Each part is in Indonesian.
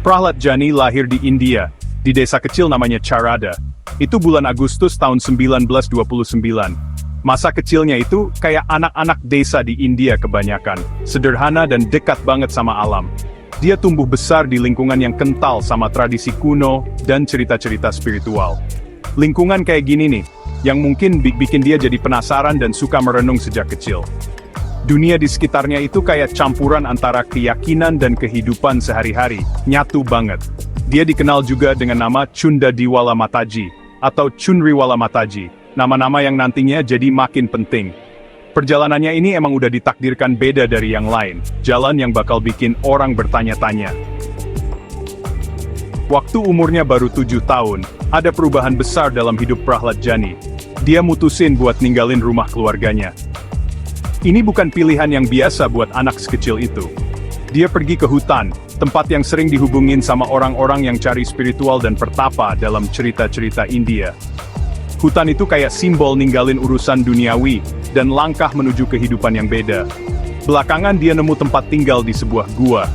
Prahlad Jani lahir di India, di desa kecil namanya Charada. Itu bulan Agustus tahun 1929. Masa kecilnya itu kayak anak-anak desa di India kebanyakan, sederhana dan dekat banget sama alam. Dia tumbuh besar di lingkungan yang kental sama tradisi kuno dan cerita-cerita spiritual. Lingkungan kayak gini nih, yang mungkin bikin dia jadi penasaran dan suka merenung sejak kecil. Dunia di sekitarnya itu kayak campuran antara keyakinan dan kehidupan sehari-hari, nyatu banget. Dia dikenal juga dengan nama Chundadiwala Mataji, atau Chunriwala Mataji, nama-nama yang nantinya jadi makin penting. Perjalanannya ini emang udah ditakdirkan beda dari yang lain, jalan yang bakal bikin orang bertanya-tanya. Waktu umurnya baru 7 tahun, ada perubahan besar dalam hidup Prahlad Jani. Dia mutusin buat ninggalin rumah keluarganya. Ini bukan pilihan yang biasa buat anak sekecil itu. Dia pergi ke hutan, tempat yang sering dihubungin sama orang-orang yang cari spiritual dan pertapa dalam cerita-cerita India. Hutan itu kayak simbol ninggalin urusan duniawi, dan langkah menuju kehidupan yang beda. Belakangan dia nemu tempat tinggal di sebuah gua.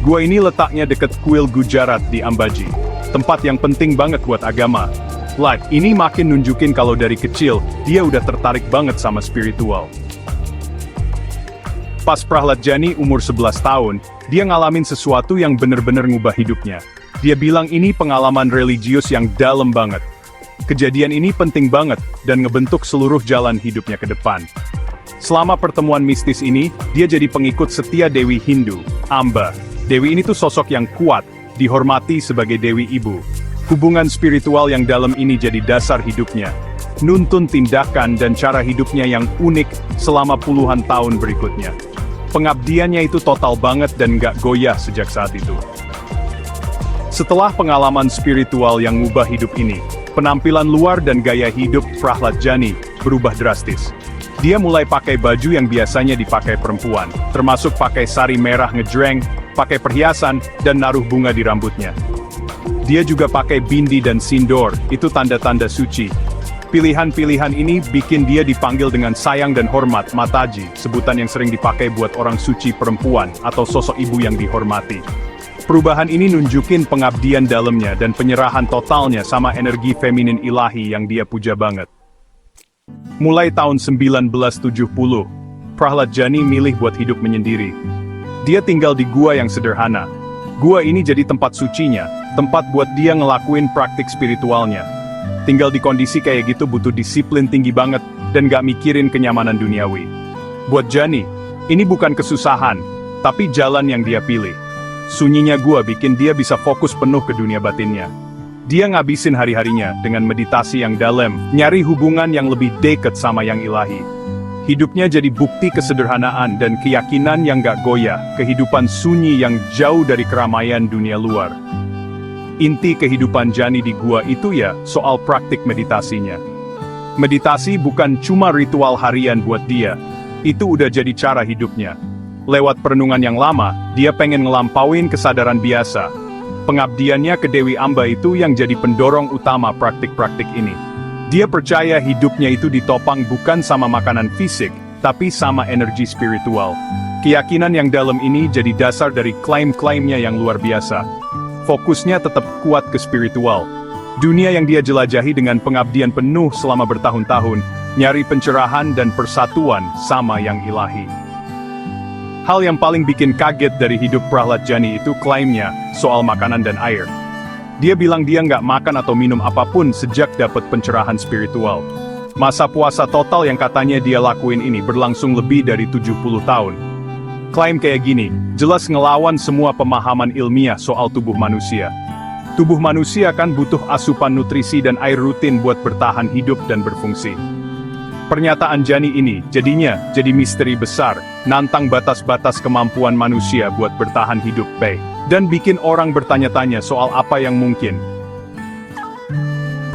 Gua ini letaknya deket kuil Gujarat di Ambaji, tempat yang penting banget buat agama. Ini makin nunjukin kalau dari kecil, dia udah tertarik banget sama spiritual. Pas Prahlad Jani umur 11 tahun, dia ngalamin sesuatu yang bener-bener ngubah hidupnya. Dia bilang ini pengalaman religius yang dalam banget. Kejadian ini penting banget, dan ngebentuk seluruh jalan hidupnya ke depan. Selama pertemuan mistis ini, dia jadi pengikut setia Dewi Hindu, Amba. Dewi ini tuh sosok yang kuat, dihormati sebagai Dewi Ibu. Hubungan spiritual yang dalam ini jadi dasar hidupnya. Nuntun tindakan dan cara hidupnya yang unik selama puluhan tahun berikutnya. Pengabdiannya itu total banget dan gak goyah sejak saat itu. Setelah pengalaman spiritual yang ngubah hidup ini, penampilan luar dan gaya hidup Prahlad Jani berubah drastis. Dia mulai pakai baju yang biasanya dipakai perempuan, termasuk pakai sari merah ngejreng, pakai perhiasan, dan naruh bunga di rambutnya. Dia juga pakai bindi dan sindor, itu tanda-tanda suci. Pilihan-pilihan ini bikin dia dipanggil dengan sayang dan hormat Mataji, sebutan yang sering dipakai buat orang suci perempuan atau sosok ibu yang dihormati. Perubahan ini nunjukin pengabdian dalamnya dan penyerahan totalnya sama energi feminin ilahi yang dia puja banget. Mulai tahun 1970, Prahlad Jani milih buat hidup menyendiri. Dia tinggal di gua yang sederhana. Gua ini jadi tempat sucinya, tempat buat dia ngelakuin praktik spiritualnya. Tinggal di kondisi kayak gitu butuh disiplin tinggi banget, dan gak mikirin kenyamanan duniawi. Buat Jani, ini bukan kesusahan, tapi jalan yang dia pilih. Sunyinya gua bikin dia bisa fokus penuh ke dunia batinnya. Dia ngabisin hari-harinya dengan meditasi yang dalam, nyari hubungan yang lebih dekat sama yang ilahi. Hidupnya jadi bukti kesederhanaan dan keyakinan yang gak goyah, kehidupan sunyi yang jauh dari keramaian dunia luar. Inti kehidupan Jani di gua itu ya soal praktik meditasinya. Meditasi bukan cuma ritual harian buat dia, itu udah jadi cara hidupnya. Lewat perenungan yang lama, dia pengen ngelampauin kesadaran biasa. Pengabdiannya ke Dewi Amba itu yang jadi pendorong utama praktik-praktik ini. Dia percaya hidupnya itu ditopang bukan sama makanan fisik, tapi sama energi spiritual. Keyakinan yang dalam ini jadi dasar dari klaim-klaimnya yang luar biasa. Fokusnya tetap kuat ke spiritual. Dunia yang dia jelajahi dengan pengabdian penuh selama bertahun-tahun, nyari pencerahan dan persatuan sama yang ilahi. Hal yang paling bikin kaget dari hidup Prahlad Jani itu klaimnya soal makanan dan air. Dia bilang dia nggak makan atau minum apapun sejak dapat pencerahan spiritual. Masa puasa total yang katanya dia lakuin ini berlangsung lebih dari 70 tahun. Klaim kayak gini, jelas ngelawan semua pemahaman ilmiah soal tubuh manusia. Tubuh manusia kan butuh asupan nutrisi dan air rutin buat bertahan hidup dan berfungsi. Pernyataan Jani ini jadinya jadi misteri besar, nantang batas-batas kemampuan manusia buat bertahan hidup, dan bikin orang bertanya-tanya soal apa yang mungkin.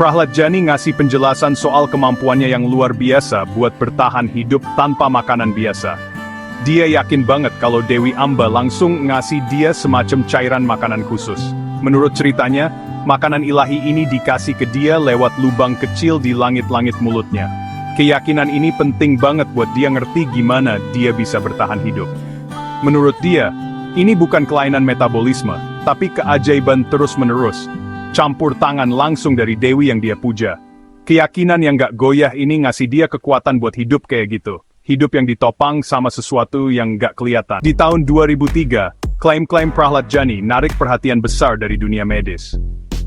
Prahlad Jani ngasih penjelasan soal kemampuannya yang luar biasa buat bertahan hidup tanpa makanan biasa. Dia yakin banget kalau Dewi Amba langsung ngasih dia semacam cairan makanan khusus. Menurut ceritanya, makanan ilahi ini dikasih ke dia lewat lubang kecil di langit-langit mulutnya. Keyakinan ini penting banget buat dia ngerti gimana dia bisa bertahan hidup. Menurut dia, Ini bukan kelainan metabolisme, tapi keajaiban terus-menerus. Campur tangan langsung dari Dewi yang dia puja. Keyakinan yang gak goyah ini ngasih dia kekuatan buat hidup kayak gitu. Hidup yang ditopang sama sesuatu yang gak kelihatan. Di tahun 2003, klaim-klaim Prahlad Jani narik perhatian besar dari dunia medis.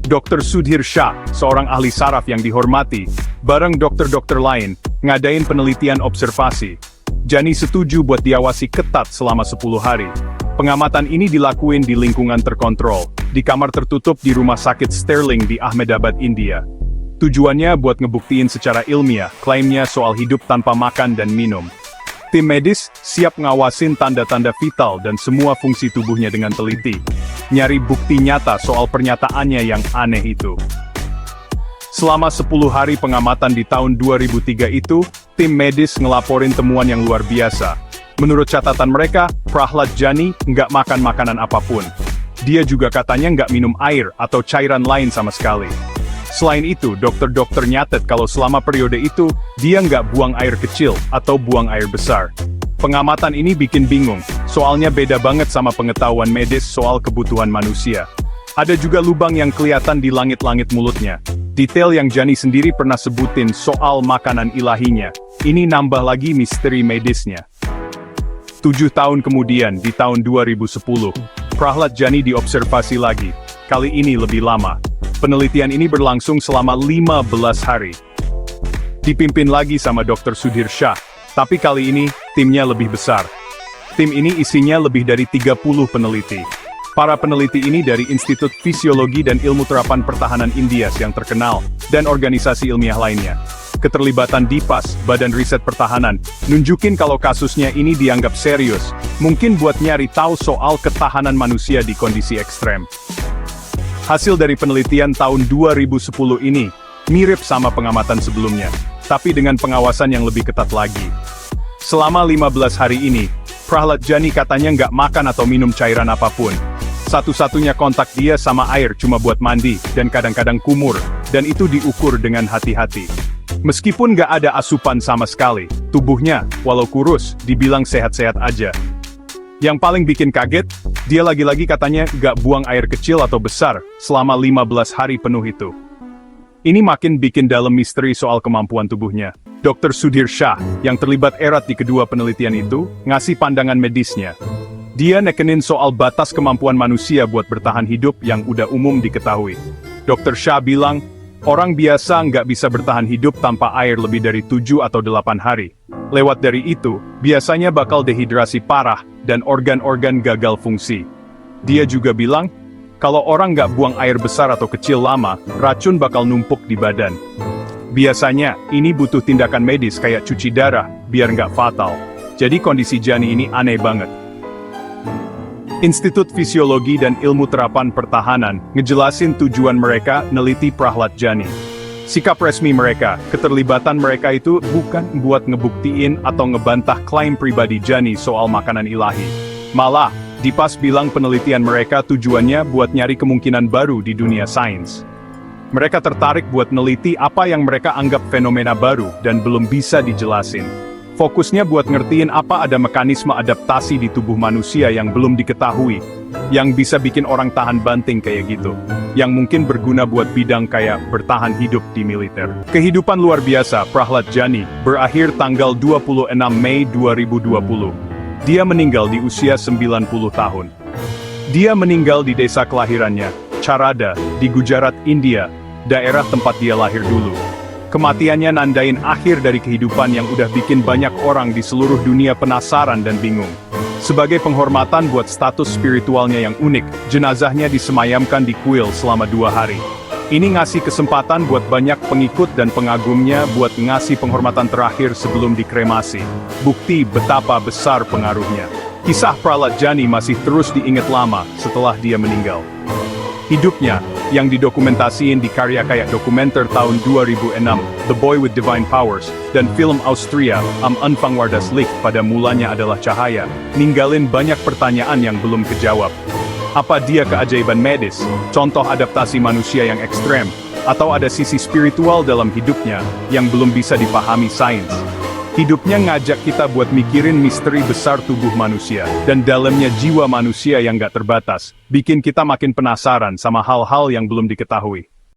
Dr. Sudhir Shah, seorang ahli saraf yang dihormati, bareng dokter-dokter lain, ngadain penelitian observasi. Jani setuju buat diawasi ketat selama 10 hari. Pengamatan ini dilakuin di lingkungan terkontrol, di kamar tertutup di Rumah Sakit Sterling di Ahmedabad, India. Tujuannya buat ngebuktiin secara ilmiah klaimnya soal hidup tanpa makan dan minum. Tim medis siap ngawasin tanda-tanda vital dan semua fungsi tubuhnya dengan teliti. Nyari bukti nyata soal pernyataannya yang aneh itu. Selama 10 hari pengamatan di tahun 2003 itu, tim medis ngelaporin temuan yang luar biasa. Menurut catatan mereka, Prahlad Jani nggak makan makanan apapun. Dia juga katanya nggak minum air atau cairan lain sama sekali. Selain itu, dokter-dokter nyatet kalau selama periode itu, dia nggak buang air kecil atau buang air besar. Pengamatan ini bikin bingung, soalnya beda banget sama pengetahuan medis soal kebutuhan manusia. Ada juga lubang yang kelihatan di langit-langit mulutnya. Detail yang Jani sendiri pernah sebutin soal makanan ilahinya. Ini nambah lagi misteri medisnya. 7 tahun kemudian, di tahun 2010, Prahlad Jani diobservasi lagi. Kali ini lebih lama. Penelitian ini berlangsung selama 15 hari. Dipimpin lagi sama Dr. Sudhir Shah, tapi kali ini, timnya lebih besar. Tim ini isinya lebih dari 30 peneliti. Para peneliti ini dari Institut Fisiologi dan Ilmu Terapan Pertahanan India yang terkenal, dan organisasi ilmiah lainnya. Keterlibatan DIPAS, Badan Riset Pertahanan, nunjukin kalau kasusnya ini dianggap serius, mungkin buat nyari tahu soal ketahanan manusia di kondisi ekstrem. Hasil dari penelitian tahun 2010 ini, mirip sama pengamatan sebelumnya, tapi dengan pengawasan yang lebih ketat lagi. Selama 15 hari ini, Prahlad Jani katanya nggak makan atau minum cairan apapun. Satu-satunya kontak dia sama air cuma buat mandi, dan kadang-kadang kumur, dan itu diukur dengan hati-hati. Meskipun nggak ada asupan sama sekali, tubuhnya, walau kurus, dibilang sehat-sehat aja. Yang paling bikin kaget, dia lagi-lagi katanya nggak buang air kecil atau besar, selama 15 hari penuh itu. Ini makin bikin dalam misteri soal kemampuan tubuhnya. Dr. Sudhir Shah, yang terlibat erat di kedua penelitian itu, ngasih pandangan medisnya. Dia nekenin soal batas kemampuan manusia buat bertahan hidup yang udah umum diketahui. Dr. Shah bilang, orang biasa nggak bisa bertahan hidup tanpa air lebih dari 7 atau 8 hari. Lewat dari itu, biasanya bakal dehidrasi parah dan organ-organ gagal fungsi. Dia juga bilang, kalau orang nggak buang air besar atau kecil lama, racun bakal numpuk di badan. Biasanya, ini butuh tindakan medis kayak cuci darah, biar nggak fatal. Jadi kondisi Jani ini aneh banget. Institut Fisiologi dan Ilmu Terapan Pertahanan ngejelasin tujuan mereka neliti Prahlad Jani. Sikap resmi mereka, keterlibatan mereka itu bukan buat ngebuktiin atau ngebantah klaim pribadi Jani soal makanan ilahi. Malah, DIPAS bilang penelitian mereka tujuannya buat nyari kemungkinan baru di dunia sains. Mereka tertarik buat neliti apa yang mereka anggap fenomena baru dan belum bisa dijelasin. Fokusnya buat ngertiin apa ada mekanisme adaptasi di tubuh manusia yang belum diketahui, yang bisa bikin orang tahan banting kayak gitu, yang mungkin berguna buat bidang kayak bertahan hidup di militer. Kehidupan luar biasa Prahlad Jani berakhir tanggal 26 Mei 2020. Dia meninggal di usia 90 tahun. Dia meninggal di desa kelahirannya, Charada, di Gujarat, India, daerah tempat dia lahir dulu. Kematiannya nandain akhir dari kehidupan yang udah bikin banyak orang di seluruh dunia penasaran dan bingung. Sebagai penghormatan buat status spiritualnya yang unik, jenazahnya disemayamkan di kuil selama 2 hari. Ini ngasih kesempatan buat banyak pengikut dan pengagumnya buat ngasih penghormatan terakhir sebelum dikremasi. Bukti betapa besar pengaruhnya. Kisah Prahlad Jani masih terus diingat lama setelah dia meninggal. Hidupnya, yang didokumentasiin di karya kayak dokumenter tahun 2006, The Boy with Divine Powers, dan film Austria, Am Anfang war das Licht pada mulanya adalah cahaya, ninggalin banyak pertanyaan yang belum kejawab. Apa dia keajaiban medis, contoh adaptasi manusia yang ekstrem, atau ada sisi spiritual dalam hidupnya yang belum bisa dipahami sains? Hidupnya ngajak kita buat mikirin misteri besar tubuh manusia, dan dalamnya jiwa manusia yang gak terbatas, bikin kita makin penasaran sama hal-hal yang belum diketahui.